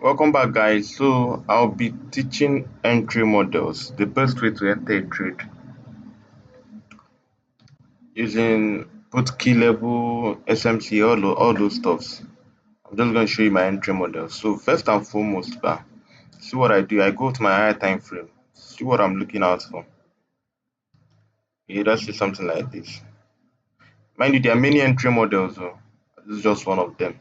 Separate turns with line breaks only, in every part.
Welcome back, guys. So, I'll be teaching entry models, the best way to enter a trade using both key level, SMC, all those stuffs. I'm just going to show you my entry model. So, first and foremost, see what I do. I go to my higher time frame, see what I'm looking out for. You just see something like this. Mind you, there are many entry models. So this is just one of them.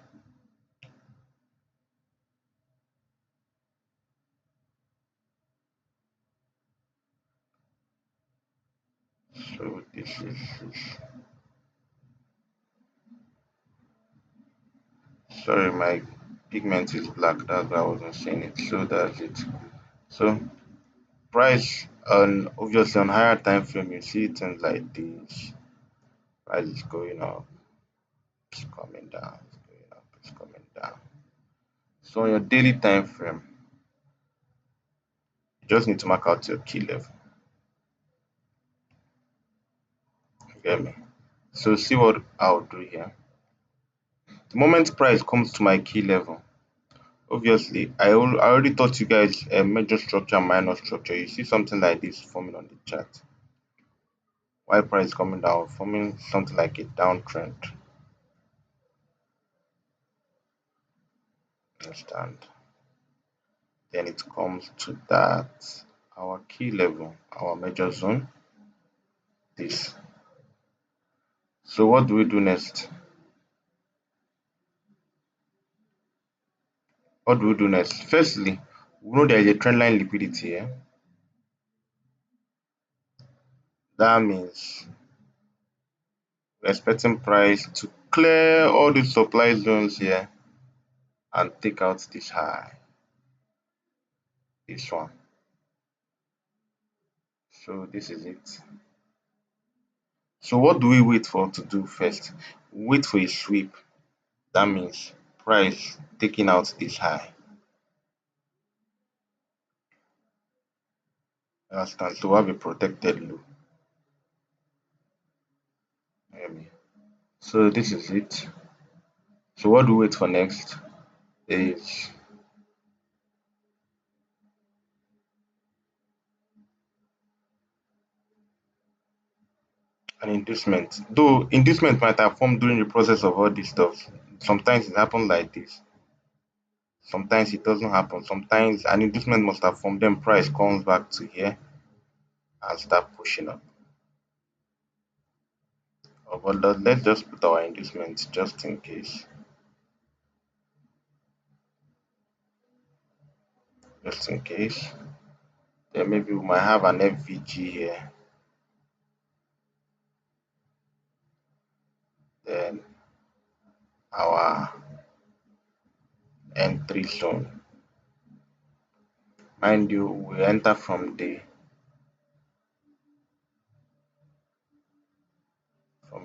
So, this is. Sorry, my pigment is black. That's why I wasn't seeing it. So, that's it. So, price on obviously on higher time frame you see things like this. Price is going up, it's coming down, it's going up, it's coming down. So on your daily time frame, you just need to mark out your key level. You get me? So see what I'll do here. The moment price comes to my key level, obviously I already taught you guys a major structure and minor structure. You see something like this forming on the chart. Why price coming down, forming something like a downtrend. Understand? Then it comes to that our key level, our major zone, this. So what do we do next? What do we do next? Firstly, we know there is a trend line liquidity here. That means we're expecting price to clear all the supply zones here and take out this high, this one. So this is it. So what do we wait for to do first? Wait for a sweep. That means price taking out this high. Understand? So we have a protected low. So this is it. So what do we wait for next is an inducement. Though inducement might have formed during the process of all this stuff. Sometimes it happens like this. Sometimes it doesn't happen. Sometimes an inducement must have formed, then price comes back to here and start pushing up. But let's just put our inducement just in case. Just in case. Then maybe we might have an FVG here. Then our entry zone. Mind you, we enter from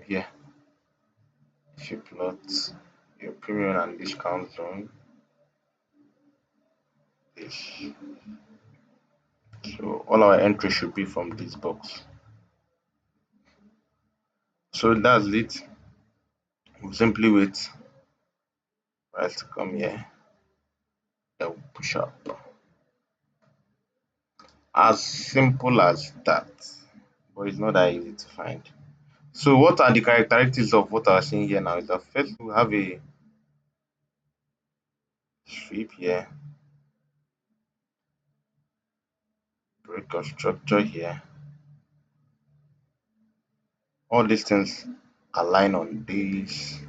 here. If you plot your premium and discount zone, this. So all our entry should be from this box. So that's it. We simply wait for us to come here. Then we push up. As simple as that. But it's not that easy to find. So what are the characteristics of what I'm seeing here now? Is that first we have a sweep here, break of structure here. All these things align on this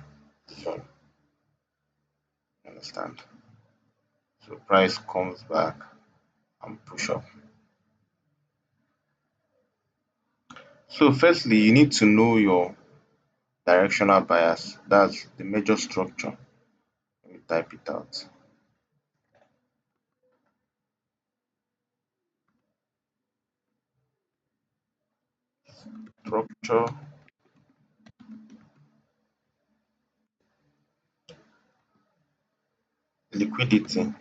zone. Understand? So price comes back and push up. So firstly, you need to know your directional bias. That's the major structure. Let me type it out. Structure liquidity.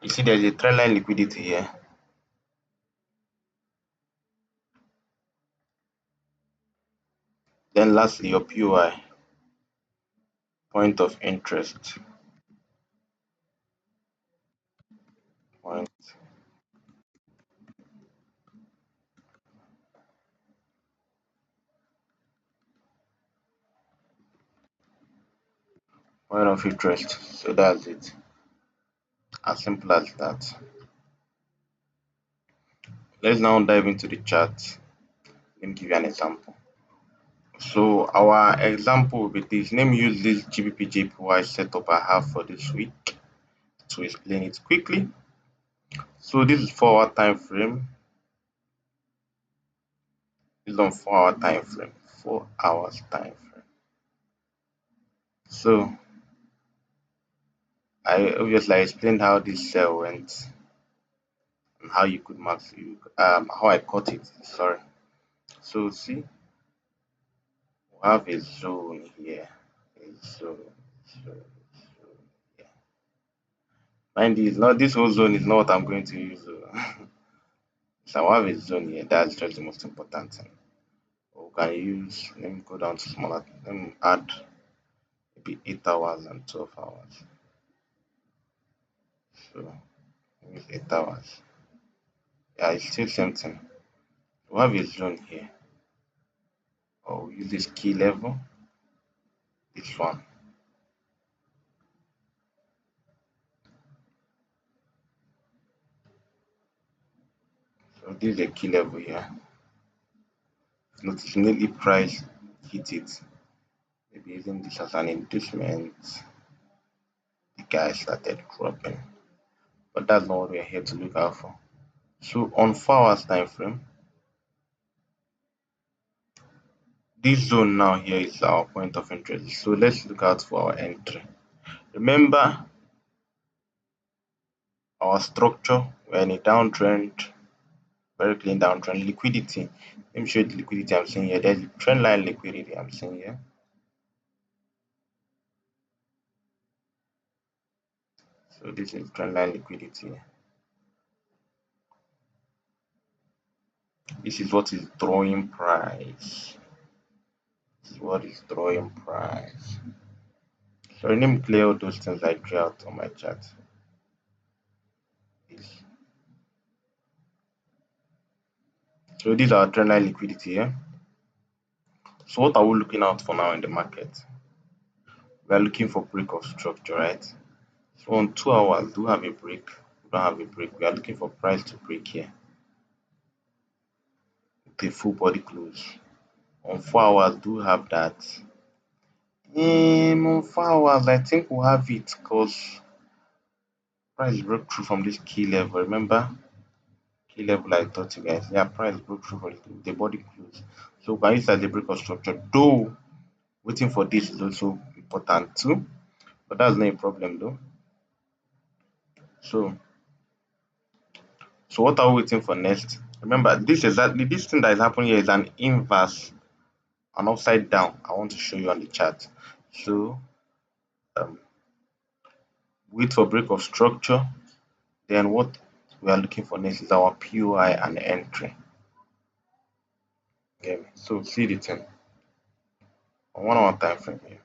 You see there's a trend line liquidity here. Then lastly, your POI, Point of interest. Point, point of interest. So that's it. As simple as that. Let's now dive into the chart. Let me give you an example. So our example will be this. Let me use this GBP JPY setup I have for this week to explain it quickly. So this is 4 hour time frame. This is on 4 hour time frame. 4 hours time frame. So I obviously I explained how this sell went and how you could max you how I cut it. Sorry. So see, we have a zone here. A zone. zone, zone here. Mind you, it's not this whole zone is not what I'm going to use. So I have a zone here. That's just the most important thing. We can use, let me go down to smaller, let me add maybe 8 hours and 12 hours. So use 8 hours. Yeah, it's still same thing. We have a zone here. Or we use this key level, this one. So this is a key level here. Notice immediately price hit it. Maybe using this as an inducement, the guy started dropping. But that's not what we're here to look out for. So on 4 hours time frame, this zone now here is our point of interest. So let's look out for our entry. Remember our structure, we're in a downtrend, very clean downtrend. Liquidity. Let me show you the liquidity I'm seeing here. There's a trend line liquidity I'm seeing here. So this is trend line liquidity. This is what is drawing price. This is what is drawing price. So let me clear all those things I drew out on my chart. This. So these are trend line liquidity here. So what are we looking out for now in the market? We are looking for break of structure, right? So on 2 hours, do we have a break? We don't have a break. We are looking for price to break here. The full body close. On 4 hours, do we have that? On 4 hours, I think we'll have it because price broke through from this key level. Remember? Key level I taught you guys. Yeah, price broke through for the body close. So we can use as a break of structure. Though waiting for this is also important too. But that's not a problem though. So what are we waiting for next? Remember, this thing that is happening here is an inverse, an upside down. I want to show you on the chart. So um, wait for break of structure. Then what we are looking for next is our POI and entry. Okay, so see the thing on 1 hour time frame here.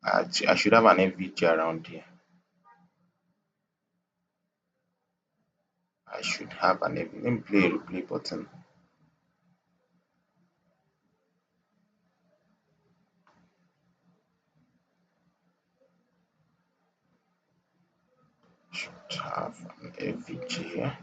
I should have an FVG around here. I should have an FVG. Let me play a replay button. Should have an FVG here.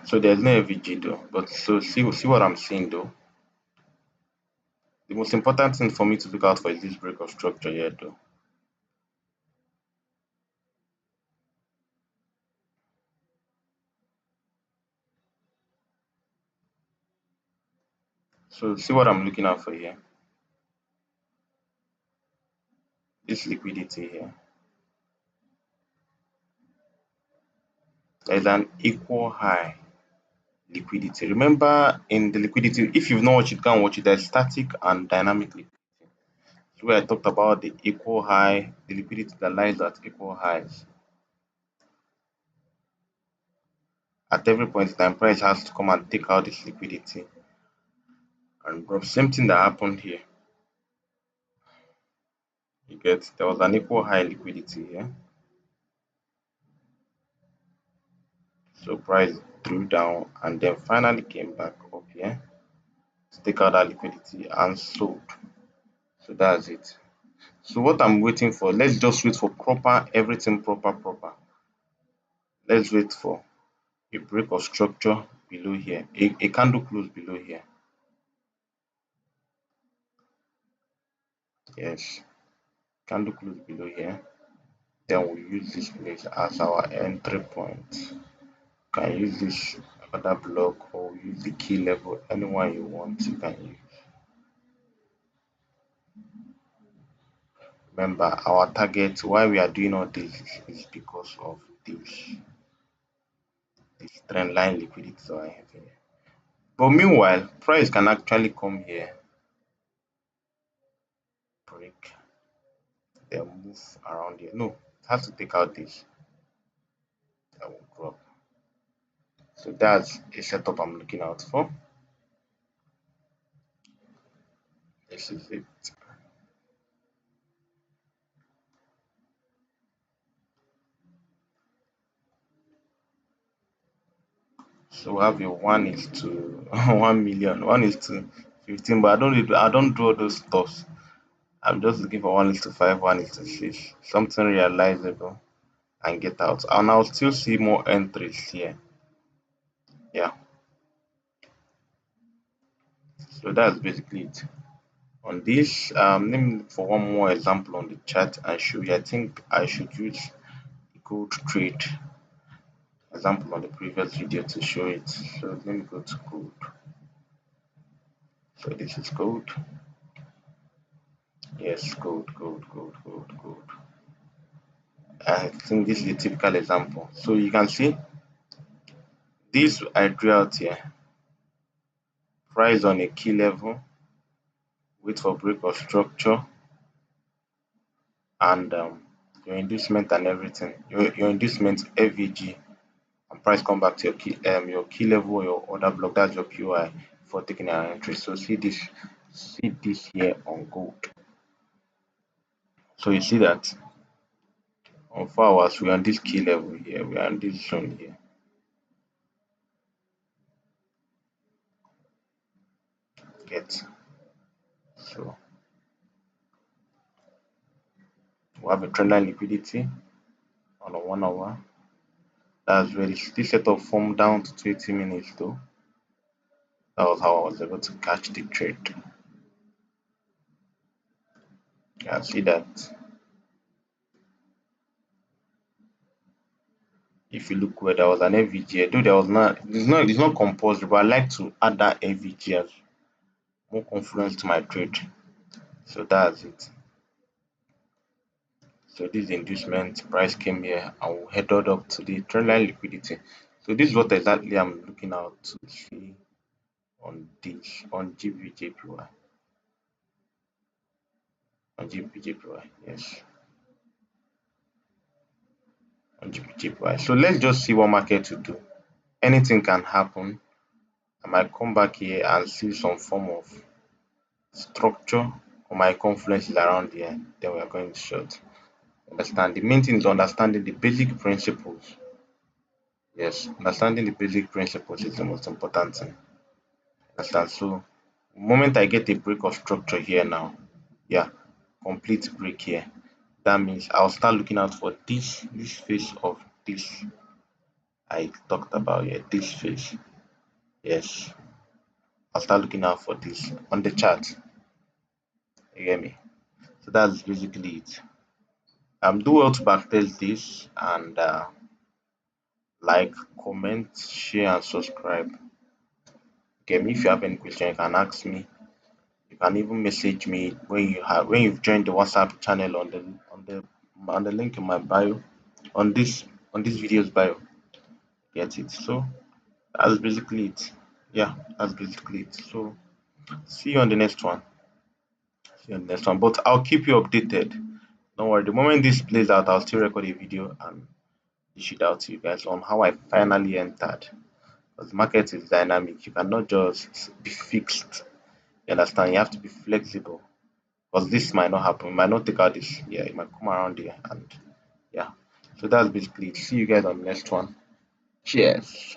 So there's no FVG though. But so see what I'm seeing though. The most important thing for me to look out for is this break of structure here though. So see what I'm looking out for here. This liquidity here. There's an equal high liquidity. Remember in the liquidity, if you've not watched it, go and watch it. There's static and dynamic liquidity. So where I talked about the equal high, the liquidity that lies at equal highs. At every point in time, price has to come and take out this liquidity and drop. Same thing that happened here. You get there was an equal high liquidity here. So price drew down and then finally came back up here to take out that liquidity and sold. So that's it. So what I'm waiting for, let's just wait for proper everything proper. Let's wait for a break of structure below here, a candle close below here. Yes, candle close below here. Then we'll use this place as our entry point. Can use this other block or use the key level, anyone you want you can use. Remember our target, why we are doing all this is because of this trend line liquidity that I have here. But meanwhile, price can actually come here, break, then move around here. No, it has to take out this, that will drop. So that's a setup I'm looking out for. This is it. So we have a 1 is to 1 million, 1 is to 15, but I don't do all those stuffs. I'm just looking for 1 is to 5, 1 is to 6, something realizable and get out. And I'll still see more entries here. Yeah, so that's basically it. On this, let me look for one more example on the chart and show you. I think I should use gold trade example on the previous video to show it. So let me go to gold. So this is gold. Yes, gold. I think this is a typical example. So you can see this I drew out here. Price on a key level, wait for break of structure, and your inducement and everything. Your inducement FVG, and price come back to your key level or your order block. That's your POI for taking an entry. So see this here on gold. So you see that on 4 hours we are on this key level here. We are on this zone here. Get so we have a trendline liquidity on a 1 hour. That's where this setup formed down to 20 minutes though. That was how I was able to catch the trade. You can see that if you look where there was an FVG, though there was not, it's not compulsory, but I like to add that FVG as more confluence to my trade. So that's it. So this inducement price came here and we headed up to the trendline liquidity. So this is what exactly I'm looking out to see on this on GBJPY. On GBJPY, yes. On GBJPY. So let's just see what market will do. Anything can happen. I might come back here and see some form of structure or my confluence is around here. Then we are going short. Understand, the main thing is understanding the basic principles. Yes, understanding the basic principles is the most important thing. Understand? So moment I get a break of structure here now, yeah, complete break here, that means I'll start looking out for this phase of this I talked about here, this phase. Yes, I'll start looking out for this on the chart. You get me? So that's basically it. Do well to backtest this and like, comment, share, and subscribe. Okay, if you have any question, you can ask me. You can even message me when you've joined the WhatsApp channel on the link in my bio, on this video's bio. Get it? So That's basically it. Yeah, that's basically it. So see you on the next one. See you on the next one. But I'll keep you updated. Don't worry. The moment this plays out, I'll still record a video and dish it out to you guys on how I finally entered. Because the market is dynamic. You cannot just be fixed. You understand? You have to be flexible. Because this might not happen. It might not take out this. Yeah, it might come around here. And yeah. So that's basically it. See you guys on the next one. Cheers.